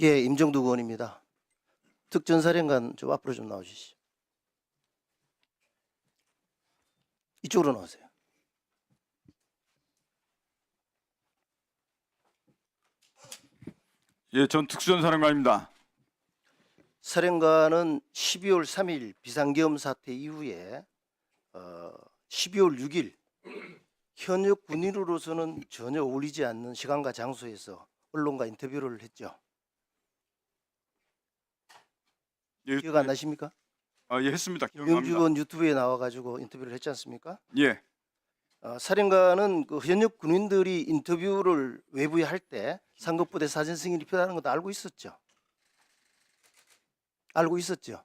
예, 임정두 의원입니다. 특전사령관 좀 앞으로 좀 나오시죠. 이쪽으로 나오세요. 예, 전 특수전사령관입니다. 사령관은 12월 3일 비상계엄 사태 이후에 12월 6일 현역 군인으로서는 전혀 어울리지 않는 시간과 장소에서 언론과 인터뷰를 했죠. 예, 기억 안 나십니까? 예, 했습니다. 김병주 기억납니다. 의원 유튜브에 나와가지고 인터뷰를 했지 않습니까? 예, 사령관은 그 현역 군인들이 인터뷰를 외부에 할 때 상급부대 사진 승인이 필요하는 것도 알고 있었죠. 알고 있었죠.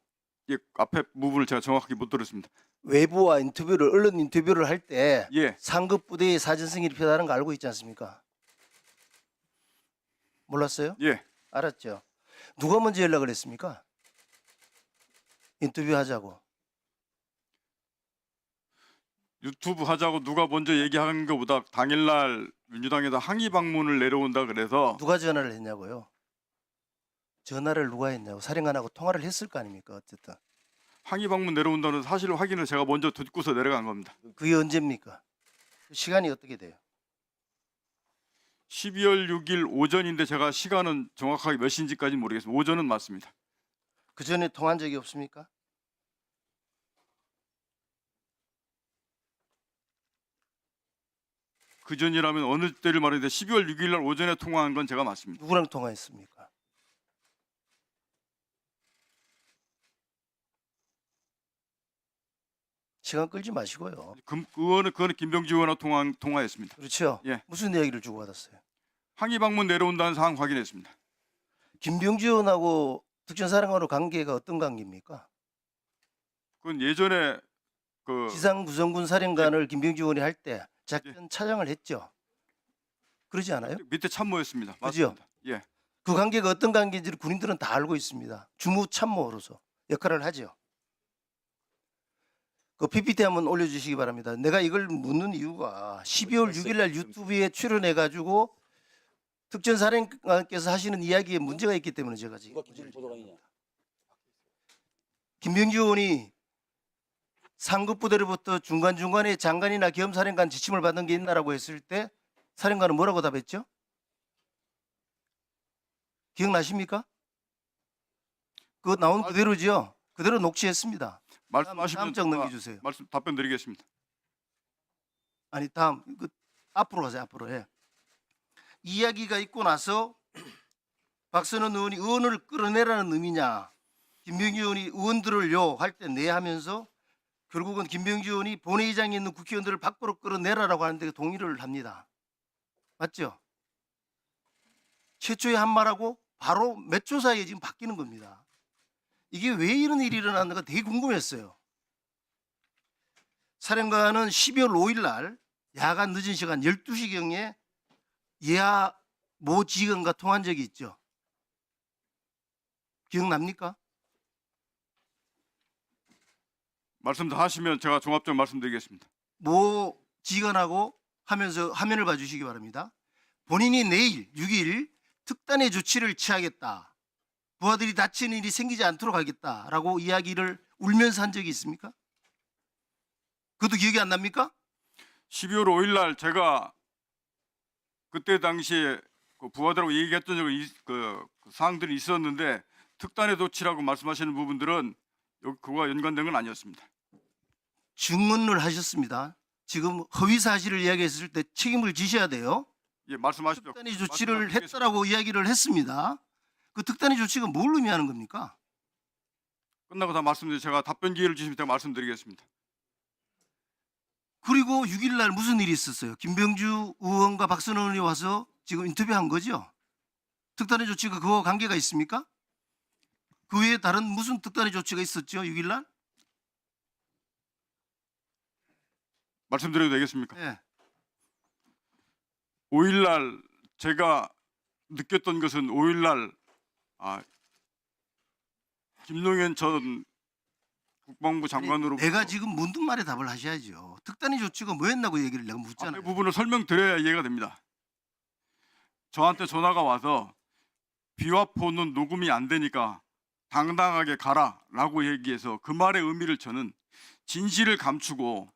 예, 앞에 부분을 제가 정확하게 못 들었습니다. 외부와 인터뷰를 언론 인터뷰를 할 때 예, 상급부대의 사진 승인이 필요하다는 거 알고 있지 않습니까? 몰랐어요? 예, 알았죠. 누가 먼저 연락을 했습니까? 인터뷰 하자고. 유튜브 하자고 누가 먼저 얘기하는 것보다 당일날 민주당에서 항의 방문을 내려온다 그래서 누가 전화를 했냐고요? 전화를 누가 했냐고. 사령관하고 통화를 했을 거 아닙니까? 어쨌든. 항의 방문 내려온다는 사실 확인을 제가 먼저 듣고서 내려간 겁니다. 그게 언제입니까? 시간이 어떻게 돼요? 12월 6일 오전인데 제가 시간은 정확하게 몇 시인지까지는 모르겠습니다. 오전은 맞습니다. 그 전에 통한 적이 없습니까? 그 전이라면 어느 때를 말하는데 12월 6일 날 오전에 통화한 건 제가 맞습니다. 누구랑 통화했습니까? 시간 끌지 마시고요. 그거는 김병주 의원과 통화했습니다. 그렇죠? 예. 무슨 이야기를 주고받았어요? 항의 방문 내려온다는 사항 확인했습니다. 김병주 의원하고 특전사령관으로 관계가 어떤 관계입니까? 그건 예전에 그 지상구성군 사령관을 김병주 의원이 할 때 작전 차장을 했죠. 그러지 않아요? 밑에 참모였습니다. 그죠? 맞습니다. 예, 그 관계가 어떤 관계인지를 군인들은 다 알고 있습니다. 주무 참모로서 역할을 하죠. 그 PPT 한번 올려주시기 바랍니다. 내가 이걸 묻는 이유가 12월 6일 날 유튜브에 출연해 가지고 특전사령관께서 하시는 이야기에 문제가 있기 때문에 제가 지금 김병주 의원이 상급부대로부터 중간중간에 장관이나 겸사령관 지침을 받은 게 있나라고 했을 때 사령관은 뭐라고 답했죠? 기억나십니까? 그거 나온 그대로죠. 그대로 녹취했습니다. 말씀하시면 다음 장 넘겨주세요. 답변 드리겠습니다. 아니 다음 앞으로 가세요. 앞으로 해. 이야기가 있고 나서 박선원 의원이 의원을 끌어내라는 의미냐, 김병주 의원이 의원들을요 할 때 네 하면서 결국은 김병주 의원이 본회의장에 있는 국회의원들을 밖으로 끌어내라라고 하는데 동의를 합니다. 맞죠? 최초의 한 말하고 바로 몇 초 사이에 지금 바뀌는 겁니다. 이게 왜 이런 일이 일어났는가 되게 궁금했어요. 사령관은 12월 5일 날 야간 늦은 시간 12시경에 예하 모 지휘관과 통한 적이 있죠. 기억납니까? 말씀 다 하시면 제가 종합적으로 말씀드리겠습니다. 모 지휘관하고 하면서 화면을 봐주시기 바랍니다. 본인이 내일 6일 특단의 조치를 취하겠다. 부하들이 다치는 일이 생기지 않도록 하겠다라고 이야기를 울면서 한 적이 있습니까? 그것도 기억이 안 납니까? 12월 5일 날 제가 그때 당시에 그 부하들하고 얘기했던 그 사항들이 있었는데 특단의 조치라고 말씀하시는 부분들은 그거와 연관된 건 아니었습니다. 증언을 하셨습니다. 지금 허위 사실을 이야기했을 때 책임을 지셔야 돼요. 예, 말씀하십시오. 특단의 조치를 말씀드리겠습니다. 했다라고 이야기를 했습니다. 그 특단의 조치가 뭘 의미하는 겁니까? 끝나고 다 말씀드리고 제가 답변 기회를 주시면 제가 말씀드리겠습니다. 그리고 6일 날 무슨 일이 있었어요? 김병주 의원과 박선원 의원이 와서 지금 인터뷰한 거죠. 특단의 조치가 그와 관계가 있습니까? 그 외에 다른 무슨 특단의 조치가 있었죠? 6일 날? 말씀드려도 되겠습니까? 네. 5일 날 제가 느꼈던 것은 5일 날 김용현 전 국방부 장관으로 내가 지금 묻는 말에 답을 하셔야죠. 특단의 조치가 뭐였나고 얘기를 내가 앞에 묻잖아요. 부분을 설명드려야 이해가 됩니다. 저한테 전화가 와서 비화포는 녹음이 안 되니까 당당하게 가라라고 얘기해서 그 말의 의미를 저는 진실을 감추고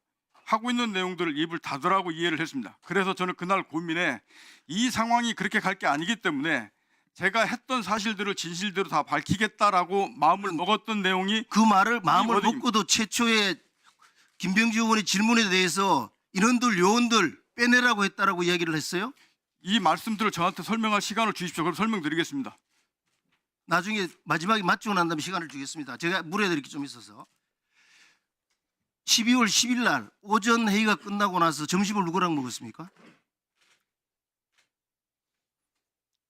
하고 있는 내용들을 입을 닫으라고 이해를 했습니다. 그래서 저는 그날 고민에 이 상황이 그렇게 갈 게 아니기 때문에 제가 했던 사실들을 진실대로 다 밝히겠다라고 마음을 먹었던 내용이 그 말을 마음을 워딩입니다. 먹고도 최초에 김병지 의원의 질문에 대해서 인원들 요원들 빼내라고 했다라고 이야기를 했어요. 이 말씀들을 저한테 설명할 시간을 주십시오. 그럼 설명드리겠습니다. 나중에 마지막에 맞추고 난 다음에 시간을 주겠습니다. 제가 물어드릴 게 좀 있어서 12월 10일 날 오전 회의가 끝나고 나서 점심을 누구랑 먹었습니까?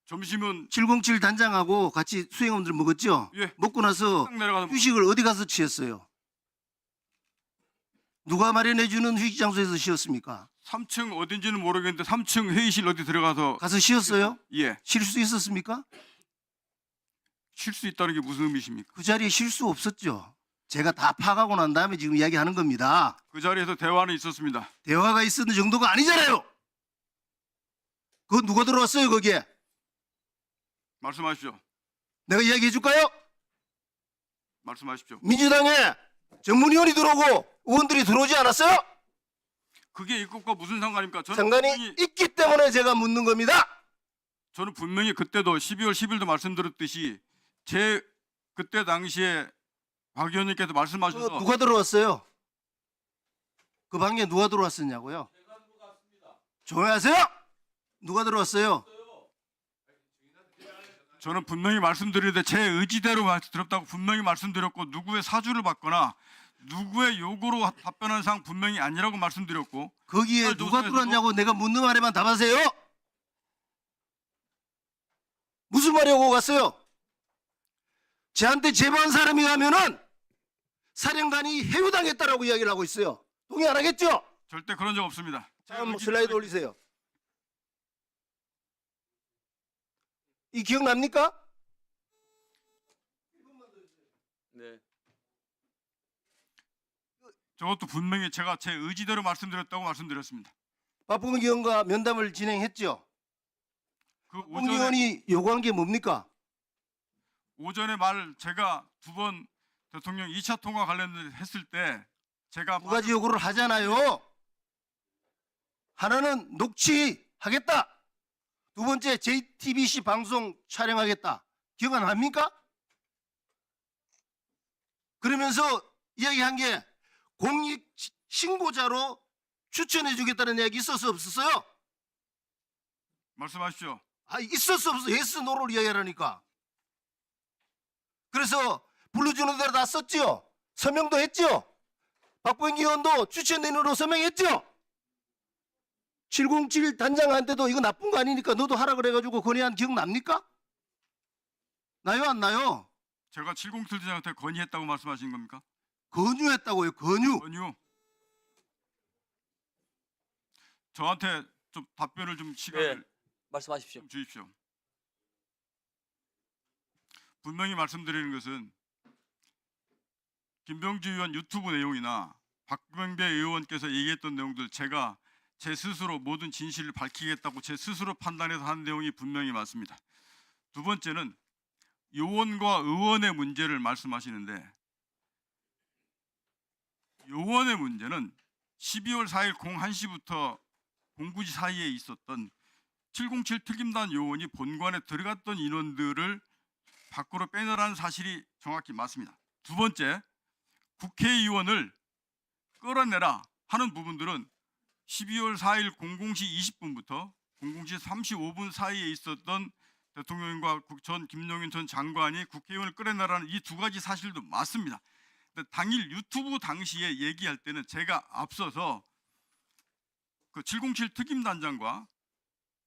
점심은 707 단장하고 같이 수행원들 먹었죠? 예. 먹고 나서 딱 내려가서 휴식을 어디 가서 취했어요? 누가 마련해 주는 휴식 장소에서 쉬었습니까? 3층 어딘지는 모르겠는데 3층 회의실 어디 들어가서 가서 쉬었어요? 예, 쉴 수 있었습니까? 쉴 수 있다는 게 무슨 의미십니까? 그 자리에 쉴 수 없었죠. 제가 다 파악하고 난 다음에 지금 이야기하는 겁니다. 그 자리에서 대화는 있었습니다. 대화가 있었는 정도가 아니잖아요. 그거 누가 들어왔어요 거기에? 말씀하십시오. 내가 이야기해 줄까요? 말씀하십시오. 민주당에 전문위원이 들어오고 의원들이 들어오지 않았어요? 그게 이것과 무슨 상관입니까? 상관이 있기 때문에 제가 묻는 겁니다. 저는 분명히 그때도 12월 10일도 말씀드렸듯이 제 그때 당시에 박 의원님께서 말씀하셔서 누가 들어왔어요? 그 방에 누가 들어왔었냐고요? 조용히 하세요. 누가 들어왔어요? 저는 분명히 말씀드리는데 제 의지대로 들었다고 분명히 말씀드렸고 누구의 사주를 받거나 누구의 요구로 답변한 사항 분명히 아니라고 말씀드렸고 거기에 누가 조사에서도- 들어왔냐고 내가 묻는 말에만 답하세요. 무슨 말이 오고 갔어요? 저한테 제보한 사람이 가면은 사령관이 해유당했다라고 이야기를 하고 있어요. 동의 안 하겠죠? 절대 그런 적 없습니다. 다음 슬라이드 올리세요. 이 기억납니까? 네. 저것도 분명히 제가 제 의지대로 말씀드렸다고 말씀드렸습니다. 박봉기 의원과 면담을 진행했죠. 그 박봉기 의원이 요구한 게 뭡니까? 오전에 말 제가 두 번 대통령 2차 통화 관련했을 때 제가 두 가지 요구를 하잖아요. 하나는 녹취하겠다. 두 번째 JTBC 방송 촬영하겠다. 기억 안 납니까? 그러면서 이야기한 게 공익 신고자로 추천해 주겠다는 이야기 있었어 없었어요? 말씀하십시오. 아, 있었어 없어? 예스 노를 이야기하라니까. 그래서 불러주는 대로 다 썼지요. 서명도 했죠. 박봉기 의원도 추천인으로 서명했죠. 707 단장한테도 이거 나쁜 거 아니니까 너도 하라 그래가지고 건의한 기억 납니까? 나요 안 나요? 제가 707 대장한테 건의했다고 말씀하신 겁니까? 권유했다고요. 권유. 건의. 저한테 좀 답변을 좀 시간을 말씀하십시오. 좀 주십시오. 분명히 말씀드리는 것은 김병주 의원 유튜브 내용이나 박병배 의원께서 얘기했던 내용들 제가 제 스스로 모든 진실을 밝히겠다고 제 스스로 판단해서 한 내용이 분명히 맞습니다. 두 번째는 요원과 의원의 문제를 말씀하시는데 요원의 문제는 12월 4일 01시부터 09시 사이에 있었던 707 특임단 요원이 본관에 들어갔던 인원들을 밖으로 빼내라는 사실이 정확히 맞습니다. 두 번째, 국회의원을 끌어내라 하는 부분들은 12월 4일 00시 20분부터 00시 35분 사이에 있었던 대통령과 전 김용인 전 장관이 국회의원을 끌어내라는 이 두 가지 사실도 맞습니다. 근데 당일 유튜브 당시에 얘기할 때는 제가 앞서서 그 707 특임단장과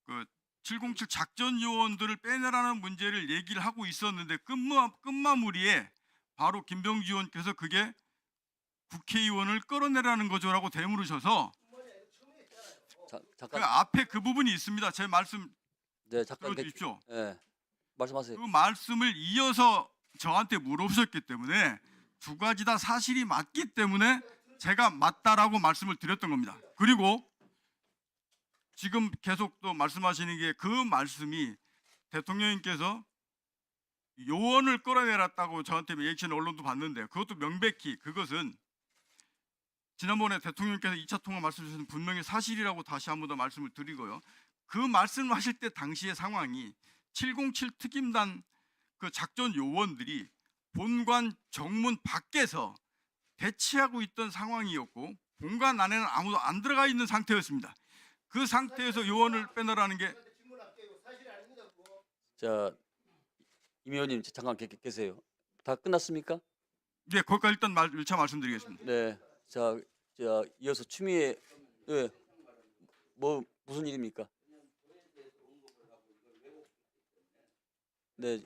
그 707 작전 요원들을 빼내라는 문제를 얘기를 하고 있었는데 끝마무리에 바로 김병주 의원께서 그게 국회의원을 끌어내라는 거죠라고 대물으셔서 자, 그 잠깐. 앞에 그 부분이 있습니다. 제 말씀 네, 잠깐. 들어주십시오. 네. 말씀하세요. 그 말씀을 이어서 저한테 물어보셨기 때문에 두 가지 다 사실이 맞기 때문에 제가 맞다라고 말씀을 드렸던 겁니다. 그리고 지금 계속 또 말씀하시는 게 그 말씀이 대통령님께서 요원을 끌어내렸다고 저한테 얘기하는 언론도 봤는데 그것도 명백히 그것은 지난번에 대통령께서 2차 통화 말씀 주신 분명히 사실이라고 다시 한 번 더 말씀을 드리고요. 그 말씀하실 때 당시의 상황이 707 특임단 그 작전 요원들이 본관 정문 밖에서 대치하고 있던 상황이었고 본관 안에는 아무도 안 들어가 있는 상태였습니다. 그 상태에서 요원을 빼내라는 게 자, 임 의원님 잠깐 계세요. 다 끝났습니까? 네, 거기까지 일단 1차 말씀드리겠습니다. 네. 자, 이어서 추미애 뭐 무슨 일입니까? 네.